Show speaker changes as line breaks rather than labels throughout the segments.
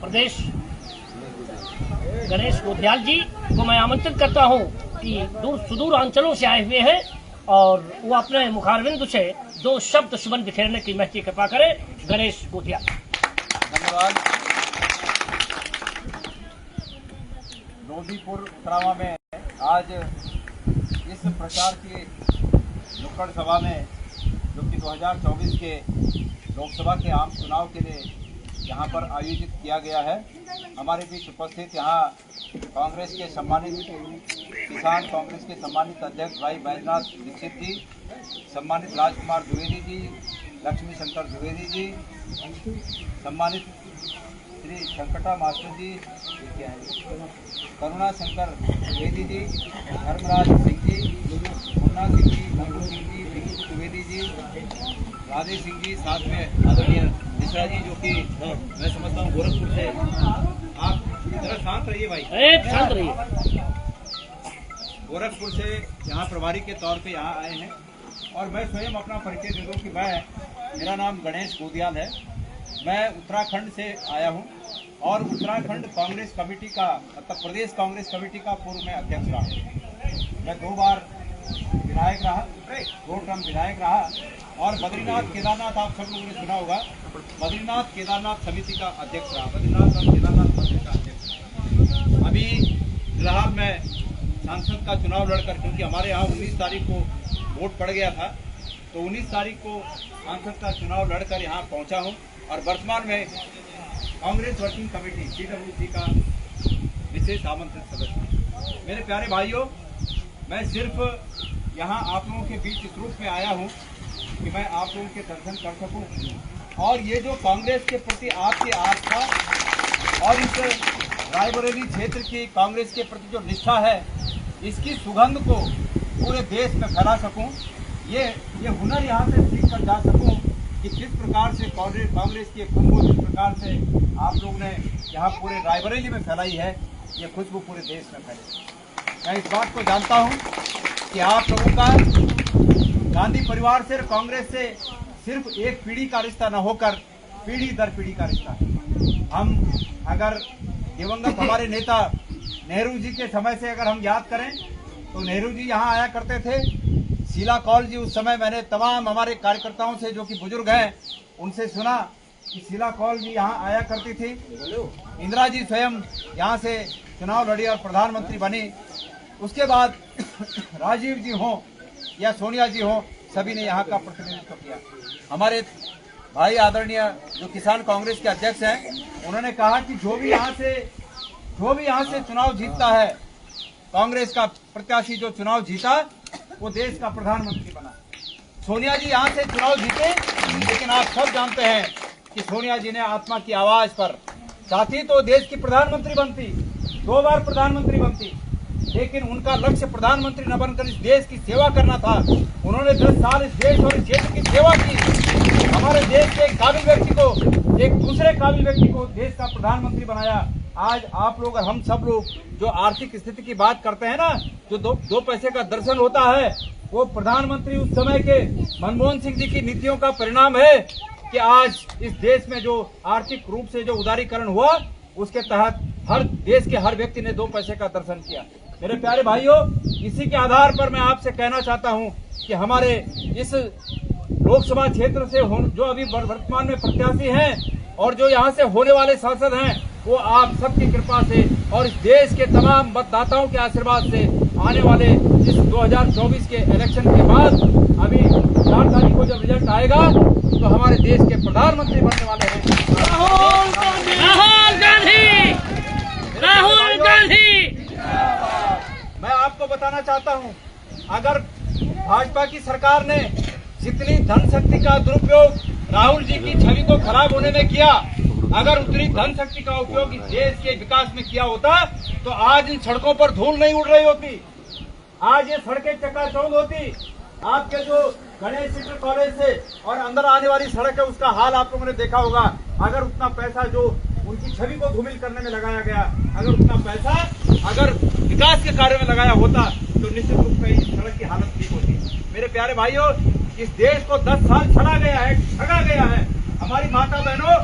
प्रदेश गणेश गोधियाल जी को मैं आमंत्रित करता हूं कि दूर सुदूर अंचलों से आए हुए हैं और वो अपने मुखारविंद से दो शब्द सुमन बिखेरने की महती कृपा करें। गणेश गोधियाल।
धन्यवाद। रोधीपुर उत्तरावा में आज इस प्रचार की नुक्कड़ सभा में जो कि 2024 के लोकसभा के आम चुनाव के लिए यहाँ पर आयोजित किया गया है, हमारे बीच उपस्थित यहाँ कांग्रेस के सम्मानित किसान कांग्रेस के सम्मानित अध्यक्ष भाई बैजनाथ दीक्षित जी, सम्मानित राजकुमार द्विवेदी जी, लक्ष्मी शंकर द्विवेदी जी, सम्मानित श्री शंकटा मास्टर जी, करुणा शंकर द्विवेदी जी, धर्मराज सिंह जी, मुन्ना सिंह जी, मंगू सिंह जी, विकी द्विवेदी जी, राधे सिंह जी, साथ में आदरणीय मिश्रा जी जो कि मैं समझता हूँ गोरखपुर से। आप जरा शांत रहिए भाई,
शांत रहिए।
गोरखपुर से यहाँ प्रभारी के तौर पे यहाँ आए हैं और मैं स्वयं अपना परिचय दे दूँ कि मेरा नाम गणेश गोधियाल है। मैं उत्तराखंड से आया हूँ और उत्तराखंड कांग्रेस कमेटी का मतलब प्रदेश कांग्रेस कमेटी का पूर्व में अध्यक्ष रहा। मैं 2 बार विधायक रहा, 2 टर्म विधायक रहा और बद्रीनाथ केदारनाथ, आप सब लोगों ने सुना होगा, बद्रीनाथ केदारनाथ समिति का अध्यक्ष रहा, बद्रीनाथ और केदारनाथ मंदिर का अध्यक्ष। अभी फिलहाल मैं सांसद का चुनाव लड़कर, क्योंकि हमारे यहाँ 19 तारीख को वोट पड़ गया था, तो 19 तारीख को सांसद का चुनाव लड़कर यहाँ पहुँचा हूँ और वर्तमान में कांग्रेस वर्किंग कमेटी CWC का विशेष आमंत्रित सदस्य हूँ। मेरे प्यारे भाइयों, मैं सिर्फ यहाँ आप लोगों के बीच इस रूप में आया हूँ कि मैं आप लोगों के दर्शन कर सकूं और ये जो कांग्रेस के प्रति आपकी आस्था और इस रायबरेली क्षेत्र की कांग्रेस के प्रति जो निष्ठा है, इसकी सुगंध को पूरे देश में फैला सकूं, ये हुनर यहाँ से सीख कर जा सकूं कि किस प्रकार से कांग्रेस की खुशबू जिस प्रकार से आप लोगों ने यहाँ पूरे रायबरेली में फैलाई है, ये खुशबू पूरे देश में फैले। मैं इस बात को जानता हूँ कि आप लोगों का गांधी परिवार से, कांग्रेस से सिर्फ एक पीढ़ी का रिश्ता न होकर पीढ़ी दर पीढ़ी का रिश्ता है। हम अगर दिवंगत हमारे नेता नेहरू जी के समय से अगर हम याद करें तो नेहरू जी यहाँ आया करते थे। शीला कौल जी, उस समय मैंने तमाम हमारे कार्यकर्ताओं से जो कि बुजुर्ग हैं उनसे सुना कि शीला कौल जी यहाँ आया करती थी। इंदिरा जी स्वयं यहाँ से चुनाव लड़ी और प्रधानमंत्री बनी। उसके बाद राजीव जी हों या सोनिया जी हों, सभी ने यहाँ का प्रतिनिधित्व किया। हमारे भाई आदरणीय जो किसान कांग्रेस के अध्यक्ष हैं, उन्होंने कहा कि जो भी यहाँ से चुनाव जीतता है, कांग्रेस का प्रत्याशी जो चुनाव जीता वो देश का प्रधानमंत्री बना। सोनिया जी यहाँ से चुनाव जीते, लेकिन आप सब जानते हैं कि सोनिया जी ने आत्मा की आवाज पर चाहती तो देश की प्रधानमंत्री बनती, 2 बार प्रधानमंत्री बनती, लेकिन उनका लक्ष्य प्रधानमंत्री न बनकर इस देश की सेवा करना था। उन्होंने 10 साल इस देश और इस क्षेत्र की सेवा की। हमारे देश के एक काबिल व्यक्ति को, एक दूसरे काबिल व्यक्ति को देश का प्रधानमंत्री बनाया। आज आप लोग और हम सब लोग जो आर्थिक स्थिति की बात करते हैं ना, जो दो पैसे का दर्शन होता है, वो प्रधानमंत्री उस समय के मनमोहन सिंह जी की नीतियों का परिणाम है कि आज इस देश में जो आर्थिक रूप से जो उदारीकरण हुआ, उसके तहत हर देश के हर व्यक्ति ने 2 पैसे का दर्शन किया। मेरे प्यारे भाइयों, इसी के आधार पर मैं आपसे कहना चाहता हूं कि हमारे इस लोकसभा क्षेत्र से जो अभी वर्तमान में प्रत्याशी हैं और जो यहां से होने वाले सांसद हैं, वो आप सबकी कृपा से और इस देश के तमाम मतदाताओं के आशीर्वाद से आने वाले इस 2024 के इलेक्शन के बाद अभी 4 तारीख को जब रिजल्ट आएगा तो हमारे देश के प्रधानमंत्री बनने वाले हैं राहुल गांधी। मैं आपको बताना चाहता हूं, अगर भाजपा की सरकार ने जितनी धन शक्ति का दुरुपयोग राहुल जी की छवि को खराब होने में किया, अगर उतनी धन शक्ति का उपयोग इस देश के विकास में किया होता तो आज इन सड़कों पर धूल नहीं उड़ रही होती, आज ये सड़कें चकाचौंध होती। आपके जो गणेश इंटर कॉलेज से और अंदर आने वाली सड़क है, उसका हाल आप लोगों ने देखा होगा। अगर उतना पैसा जो उनकी छवि को धूमिल करने में लगाया गया, अगर उतना पैसा अगर विकास के कार्य में लगाया होता तो निश्चित रूप से इस सड़क की हालत ठीक होती। मेरे प्यारे भाइयों, इस देश को 10 साल ठगा गया है। हमारी माता बहनों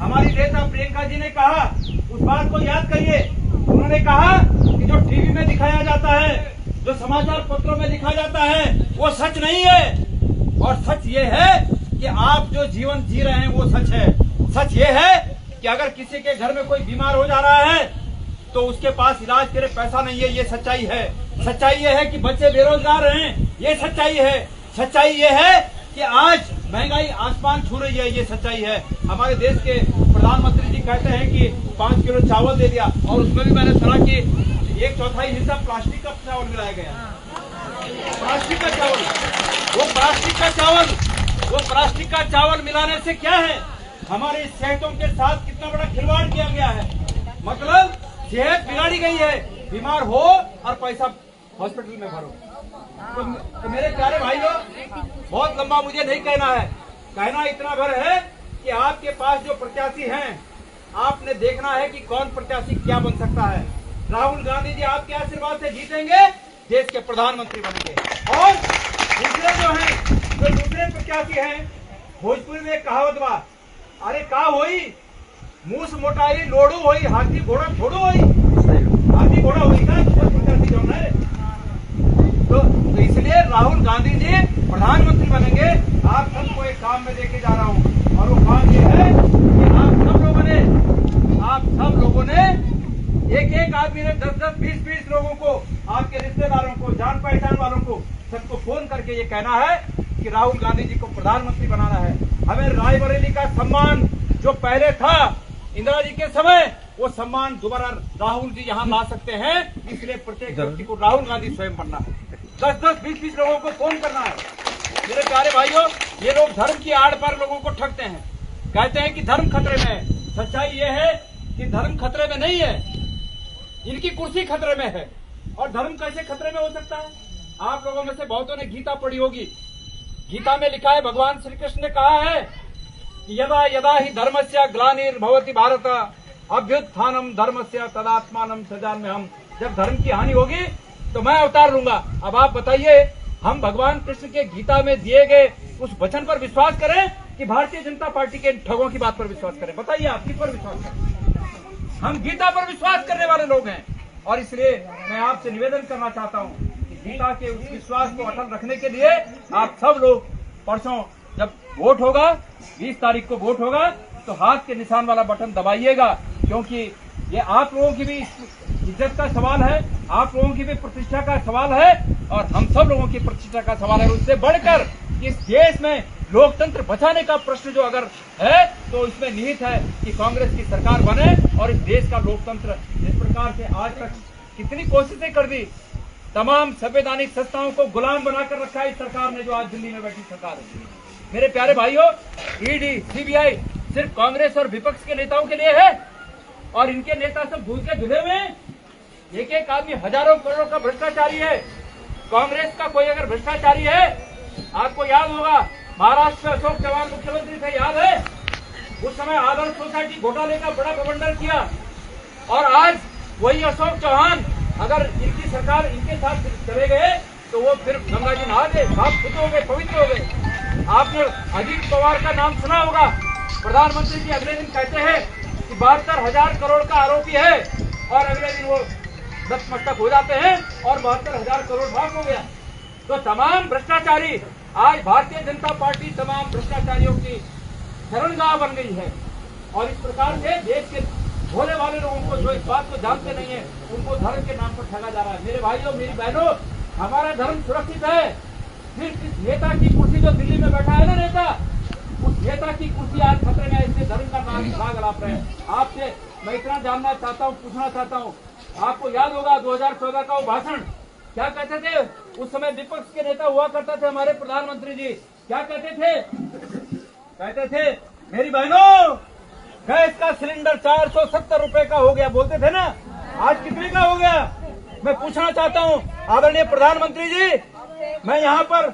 हमारी नेता प्रियंका जी ने कहा, उस बात को याद करिए। उन्होंने कहा कि जो टीवी में दिखाया जाता है, जो समाचार पत्रों में दिखाया जाता है, वो सच नहीं है। और सच ये है कि आप जो जीवन जी रहे हैं वो सच है। सच ये है कि अगर किसी के घर में कोई बीमार हो जा रहा है तो उसके पास इलाज के लिए पैसा नहीं है, ये सच्चाई है। सच्चाई ये है कि बच्चे बेरोजगार हैं, ये सच्चाई है। सच्चाई ये है कि आज महंगाई आसमान छू रही है, ये सच्चाई है। हमारे देश के प्रधानमंत्री जी कहते हैं कि 5 किलो चावल दे दिया, और उसमें भी मैंने सुना कि 1/4 हिस्सा प्लास्टिक का चावल मिलाया गया। प्लास्टिक का चावल, वो प्लास्टिक का चावल मिलाने से क्या है, हमारी सेहतों के साथ कितना बड़ा खिलवाड़ किया गया है। मतलब सेहत बिगाड़ी गई है, बीमार हो और पैसा हॉस्पिटल में भरो। तो मेरे प्यारे भाइयों, बहुत लंबा मुझे नहीं कहना है, कहना इतना भर है कि आपके पास जो प्रत्याशी हैं, आपने देखना है कि कौन प्रत्याशी क्या बन सकता है। राहुल गांधी जी आपके आशीर्वाद से जीतेंगे, देश के प्रधानमंत्री बनेंगे। और दूसरे प्रत्याशी हैं, भोजपुरी में कहावत बा, अरे का होई मूस मोटाई लोड़ू होई, हाथी घोड़ा छोड़ू होई। हाथी घोड़ा होई का प्रत्याशी जो है, तो इसलिए राहुल गांधी जी प्रधानमंत्री बनेंगे। आप सबको एक काम में लेके जा रहा हूँ, और वो काम ये है कि आप सब लोगों ने एक आदमी ने 10-10, 20-20 लोगों को, आपके रिश्तेदारों को, जान पहचान वालों को, सबको फोन करके ये कहना है कि राहुल गांधी जी को प्रधानमंत्री बनाना है। हमें रायबरेली का सम्मान जो पहले था इंदिरा जी के समय, वो सम्मान दोबारा राहुल जी यहाँ ला सकते हैं। इसलिए प्रत्येक व्यक्ति को राहुल गांधी स्वयं बनना है। 10-10, 20-20 लोगों को फोन करना है। मेरे प्यारे भाइयों, ये लोग धर्म की आड़ पर लोगों को ठगते हैं, कहते हैं कि धर्म खतरे में है। सच्चाई ये है कि धर्म खतरे में नहीं है, इनकी कुर्सी खतरे में है। और धर्म कैसे खतरे में हो सकता है? आप लोगों में से बहुतों ने गीता पढ़ी होगी। गीता में लिखा है, भगवान श्री कृष्ण ने कहा है कि यदा यदा ही धर्मस्य ग्लानिर्भवति भारत अभ्युत्थानम धर्मस्य तदात्मानं सृजाम्यहम्। जब धर्म की हानि होगी तो मैं अवतार लूंगा। अब आप बताइए, हम भगवान कृष्ण के गीता में दिए गए उस वचन पर विश्वास करें कि भारतीय जनता पार्टी के ठगों की बात पर विश्वास करें? बताइए, आप किस पर विश्वास करें? हम गीता पर विश्वास करने वाले लोग हैं। और इसलिए मैं आपसे निवेदन करना चाहता हूं कि गीता के उस विश्वास को अटल रखने के लिए आप सब लोग परसों जब वोट होगा, 20 तारीख को वोट होगा, तो हाथ के निशान वाला बटन दबाइएगा, क्योंकि ये आप लोगों की भी इज्जत का सवाल है, आप लोगों की भी प्रतिष्ठा का सवाल है, और हम सब लोगों की प्रतिष्ठा का सवाल है। उससे बढ़कर इस देश में लोकतंत्र बचाने का प्रश्न जो अगर है, तो इसमें निहित है कि कांग्रेस की सरकार बने और इस देश का लोकतंत्र, जिस प्रकार से आज तक कितनी कोशिशें कर दी, तमाम संवैधानिक संस्थाओं को गुलाम बनाकर रखा है इस सरकार ने, जो आज दिल्ली में बैठी सरकार है। मेरे प्यारे भाइयों, ईडी, सीबीआई सिर्फ कांग्रेस और विपक्ष के नेताओं के लिए है, और इनके नेता सब घूस के धुले में, एक आदमी हजारों करोड़ों का भ्रष्टाचारी है। कांग्रेस का कोई अगर भ्रष्टाचारी है, आपको याद होगा महाराष्ट्र में अशोक चव्हाण मुख्यमंत्री थे, याद है? उस समय आदर्श सोसाइटी घोटाले का बड़ा प्रबंधन किया, और आज वही अशोक चव्हाण अगर इनकी सरकार इनके साथ चले गए तो वो फिर गंगा जी नहा गए, साफ शुद्ध हो गए, पवित्र हो गए। आपने अजीत पवार का नाम सुना होगा। प्रधानमंत्री जी अगले दिन कहते हैं कि 72,000 करोड़ का आरोपी है, और अगले दिन वो नतमस्तक हो जाते हैं और 72,000 करोड़ माफ हो गया। तो तमाम भ्रष्टाचारी, आज भारतीय जनता पार्टी तमाम भ्रष्टाचारियों की शरणगाह बन गई है। और इस प्रकार से देश के भोले वाले लोगों को, जो इस बात को जानते नहीं है, उनको धर्म के नाम पर ठगा जा रहा है। मेरे भाइयों, मेरी बहनों, हमारा धर्म सुरक्षित है। सिर्फ इस नेता की कुर्सी जो दिल्ली में बैठा है ना नेता, उस नेता की कुर्सी आज खतरे में है, इसलिए धर्म का नाम भाग लाप रहे हैं। आपसे मैं इतना जानना चाहता हूँ, पूछना चाहता हूँ, आपको याद होगा 2014 का वो भाषण, क्या कहते थे? उस समय विपक्ष के नेता हुआ करते थे हमारे प्रधानमंत्री जी, क्या कहते थे? कहते थे, मेरी बहनों, गैस का सिलेंडर 470 रुपए का हो गया, बोलते थे ना। आज कितने का हो गया? मैं पूछना चाहता हूँ आदरणीय प्रधानमंत्री जी, मैं यहाँ पर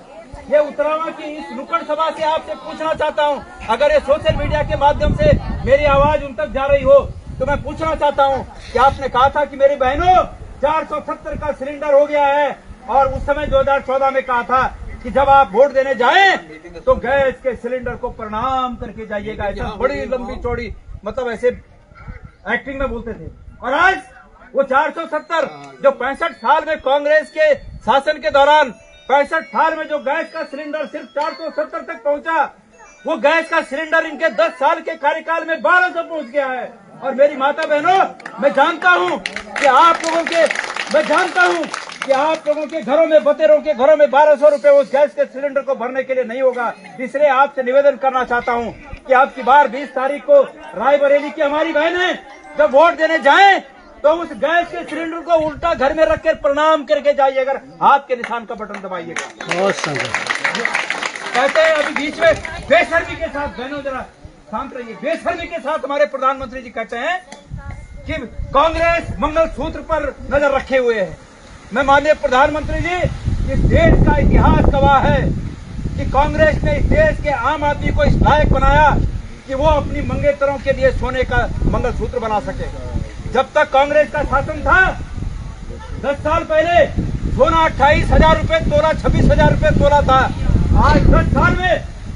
ये उतरावा की इस नुक्कड़ सभा से आपसे पूछना चाहता हूँ, अगर ये सोशल मीडिया के माध्यम से मेरी आवाज उन तक जा रही हो, तो मैं पूछना चाहता हूँ कि आपने कहा था कि मेरी बहनों 470 का सिलेंडर हो गया है, और उस समय 2014 में कहा था कि जब आप वोट देने जाएं तो गैस के सिलेंडर को प्रणाम करके जाइएगा। ऐसा बड़ी लंबी चौड़ी मतलब ऐसे एक्टिंग में बोलते थे। और आज वो 470 जो 65 साल में कांग्रेस के शासन के दौरान 65 साल में जो गैस का सिलेंडर सिर्फ 470 तक पहुंचा, वो गैस का सिलेंडर इनके 10 साल के कार्यकाल में 1200 पहुंच गया है। और मेरी माता बहनों, मैं जानता हूं कि आप लोगों के घरों में, बतेरों के घरों में 1200 रुपए उस गैस के सिलेंडर को भरने के लिए नहीं होगा। इसलिए आपसे निवेदन करना चाहता हूं कि आपकी बार 20 तारीख को रायबरेली की हमारी बहनें जब वोट देने जाएं तो उस गैस के सिलेंडर को उल्टा घर में रखकर प्रणाम करके जाइएगा, हाथ के निशान का बटन दबाइएगा।
बहुत संगत
कहते हैं अभी बीच में बेशर्मी के साथ, बहनों जरा शांत रहिए, बेशर्मी के साथ हमारे प्रधानमंत्री जी कहते हैं कि कांग्रेस मंगलसूत्र पर नजर रखे हुए है। मैं माननीय प्रधानमंत्री जी, इस देश का इतिहास गवाह है कि कांग्रेस ने इस देश के आम आदमी को इस लायक बनाया कि वो अपनी मंगेतरों के लिए सोने का मंगलसूत्र बना सके। जब तक कांग्रेस का शासन था 10 साल पहले सोना 28,000 रुपए तोला, 26,000 रुपए तोला था। आज 10 साल में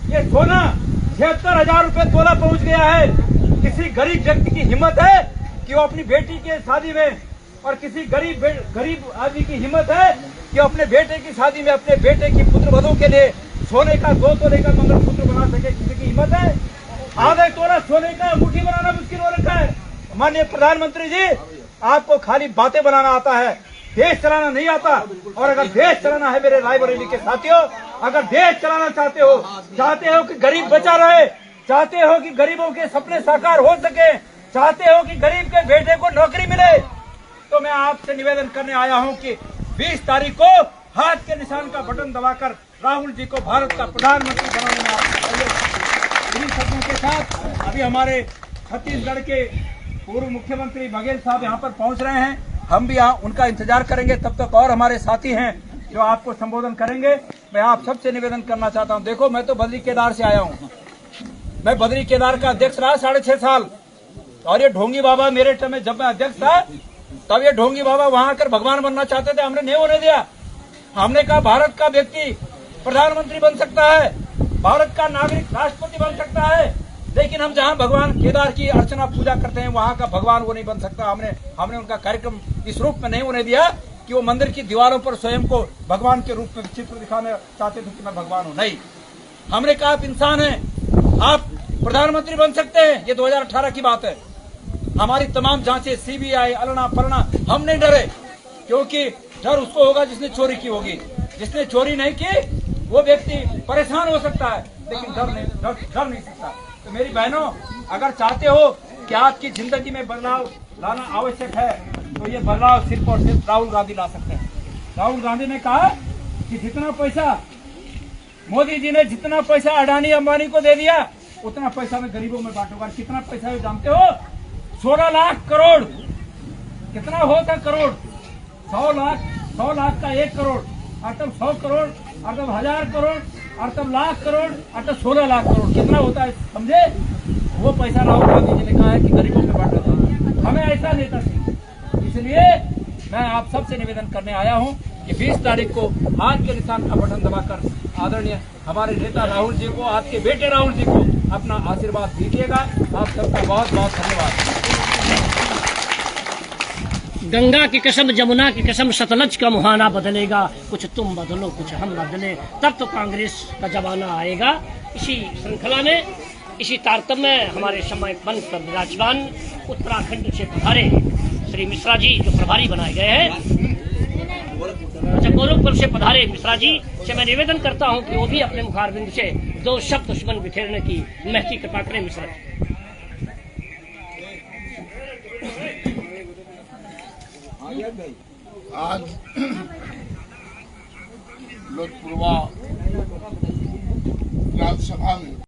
ये सोना 76,000 रुपए तोला पहुंच गया है। किसी गरीब व्यक्ति की हिम्मत है कि वो अपनी बेटी के शादी में, और किसी गरीब आदमी की हिम्मत है कि अपने बेटे की शादी में अपने बेटे की पुत्रवधू के लिए सोने का 2 तोले का मंगलसूत्र बना सके? किसी की हिम्मत है? आधा तोला सोने का अंगूठी बनाना मुश्किल हो रखा है। माननीय प्रधानमंत्री जी, आपको खाली बातें बनाना आता है, देश चलाना नहीं आता। और अगर देश चलाना है मेरे रायबरेली के साथियों, अगर देश चलाना चाहते हो कि गरीब बचा रहे, चाहते हो कि गरीबों के सपने साकार हो सके, चाहते हो कि गरीब के बेटे को नौकरी मिले, तो मैं आपसे निवेदन करने आया हूं कि 20 तारीख को हाथ के निशान का बटन दबाकर राहुल जी को भारत का प्रधानमंत्री बनाने में आप इन्हीं शब्दों के साथ अभी हमारे छत्तीसगढ़ के पूर्व मुख्यमंत्री बघेल साहब यहाँ पर पहुंच रहे हैं। हम भी यहाँ उनका इंतजार करेंगे। तब तक और हमारे साथी हैं जो आपको संबोधन करेंगे। मैं आप सबसे निवेदन करना चाहता हूँ, देखो मैं तो बद्री केदार से आया हूँ। मैं बद्री केदार का अध्यक्ष रहा 6.5 साल। और ये ढोंगी बाबा मेरे टाइम में जब मैं अध्यक्ष था तब ये ढोंगी बाबा वहां आकर भगवान बनना चाहते थे, हमने नहीं होने दिया। हमने कहा भारत का व्यक्ति प्रधानमंत्री बन सकता है, भारत का नागरिक राष्ट्रपति बन सकता है, लेकिन हम जहां भगवान केदार की अर्चना पूजा करते हैं वहां का भगवान वो नहीं बन सकता। हमने उनका कार्यक्रम इस रूप में नहीं होने दिया कि वो मंदिर की दीवारों पर स्वयं को भगवान के रूप में चित्र दिखाने चाहते थे कि मैं भगवान हूं। नहीं, हमने कहा आप इंसान हैं, आप प्रधानमंत्री बन सकते हैं। ये 2018 की बात है। हमारी तमाम जांचें, सीबीआई, अलना पलना, हम नहीं डरे, क्योंकि डर उसको होगा जिसने चोरी की होगी। जिसने चोरी नहीं की वो व्यक्ति परेशान हो सकता है, लेकिन डर नहीं सकता। तो मेरी बहनों, अगर चाहते हो कि आपकी जिंदगी में बदलाव लाना आवश्यक है तो ये बदलाव सिर्फ और सिर्फ राहुल गांधी ला सकते हैं। राहुल गांधी ने कहा कि जितना पैसा मोदी जी ने जितना पैसा अडानी अंबानी को दे दिया उतना पैसा मैं गरीबों में बांटूंगा। कितना पैसा है जानते हो? 16 लाख करोड़। कितना होता करोड़? 100 लाख का 1 करोड़, अर्थात 100 करोड़, अर्थात 1000 करोड़, अर्थात लाख करोड़, अर्थात 16 लाख करोड़। कितना होता है समझे? वो पैसा राहुल गांधी जी ने कहा है कि गरीबों में बांटा जाए। हमें ऐसा नेता चाहिए। इसलिए मैं आप सबसे निवेदन करने आया हूं कि 20 तारीख को हाथ के निशान का बटन दबाकर आदरणीय हमारे नेता राहुल जी को, आपके बेटे राहुल जी को अपना आशीर्वाद दीजिएगा। आप सबका बहुत बहुत धन्यवाद।
गंगा की कसम, जमुना की कसम, सतलज का मुहाना बदलेगा, कुछ तुम बदलो कुछ हम बदले, तब तो कांग्रेस का जमाना आएगा। इसी श्रृंखला में, इसी तारतम्य में हमारे समय मंच पर विराजमान उत्तराखंड से पधारे श्री मिश्रा जी जो प्रभारी बनाए गए हैं, गोरखपुर से पधारे मिश्रा जी से मैं निवेदन करता हूं कि वो भी अपने मुखारबिंद से 2 शब्द सुमन बिखेरने की महती कृपा करें। मिश्रा जी।
आज लोकपुरवा विधानसभा में